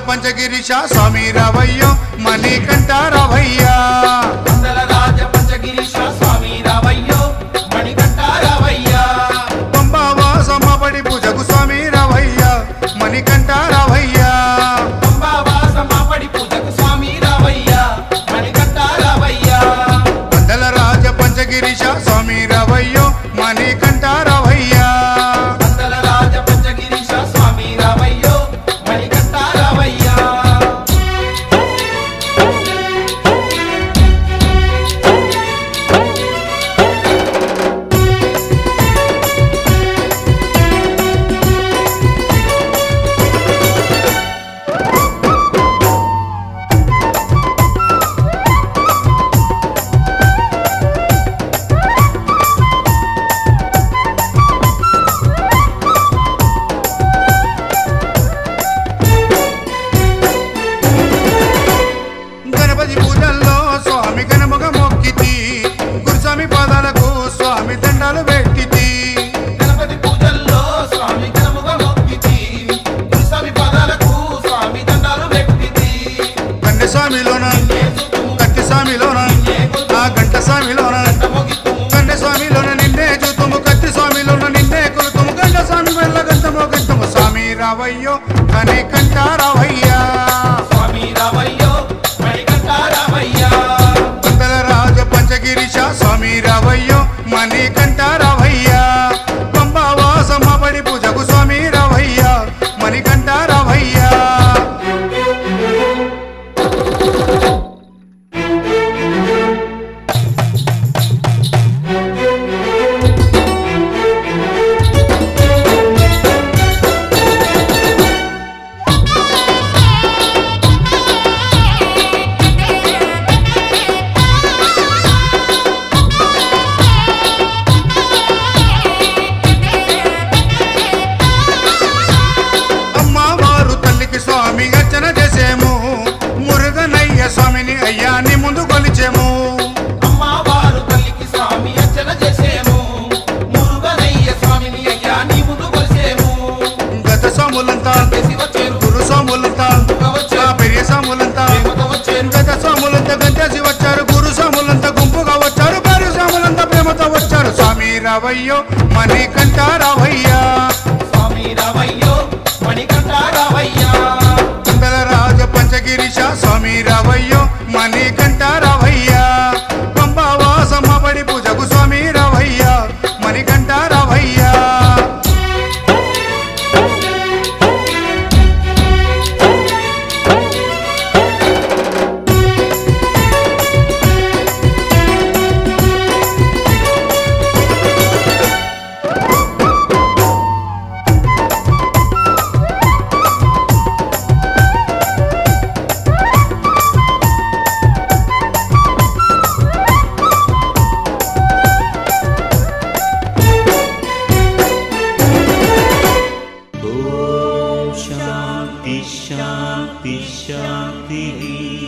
పంచగిరీశ స్వామి రావయ్యో మణికంఠ రావయ్యా వందల రాజ పంచగిరీశ స్వామి రావయ్యో మణికంఠ రావయ్యా పంబావాసమ్మబడి పూజకు స్వామి రావయ్యా మణికంఠ రావయ్యా పంబావాసమ్మబడి పూజకు స్వామి రావయ్యా మణికంఠ రావయ్యా వందల రాజ పంచగిరీశ స్వామి రావయ్యో మణికంఠ రావయ్యా వందల రాజ పంచగిరీశ స్వామి రావయ్యో మణికంఠ రావయ్యా గణపతి పూజల్లో స్వామి గణముగ మొక్కితి గురుస్వామి పాదాలకు స్వామి దండాలు పెట్టితి గణపతి పూజల్లో స్వామి గణముగా మొక్కితి గురుస్వామి పాదాలకు స్వామి దండాలు పెట్టితి కన్నె స్వామిలోన కత్తి స్వామిలోన ఆ గంట స్వామిలోన కన్నె స్వామిలోన నిన్నే చూతుము కత్తి స్వామిలోన నిన్నే కొలుతుము గంట స్వామి వల్ల గంటమో గంటము స్వామి రావయ్యో మణికంఠ రావయ్యా స్వామి రావయ్యో మణికంఠ రావయ్యా వందల రాజ పంచగిరీశ స్వామి రావయ్యో మణికంఠ రావయ్యా పంబావాసమ్మబడి పూజకు స్వామి రావయ్యా మణికంఠ రావయ్యా అమ్మవారు తల్లికి స్వామి అర్చన చేసేము మురుగనయ్య స్వామిని అయ్యాని ముందు కొలిచేము అమ్మవారు తల్లికి స్వామి అర్చన చేసేము మురుగనయ్య స్వామిని అయ్యా నీ ముందు కొలిసేము గత స్వాములంతా చేసి వచ్చేరు గురు స్వాములంతా ఆ పెరియ స్వాములంతా ప్రేమతో వచ్చేరు గత స్వాములంతా గంటేసి వచ్చారు గురు స్వాములంతా గుంపుగా వచ్చారు భార్య స్వాములంతా ప్రేమతో వచ్చారు స్వామి రావయ్యో మణికంఠ రావయ్యా స్వామి రావయ్యో మణికంఠ రావయ్యా వందల రాజ పంచగిరీశ స్వామి రావయ్యో మణికంఠ రావయ్యా పంబావాసమ్మబడి పూజకు స్వామి రావయ్యా మణికంఠ రావయ్యా शांति शांति शांति।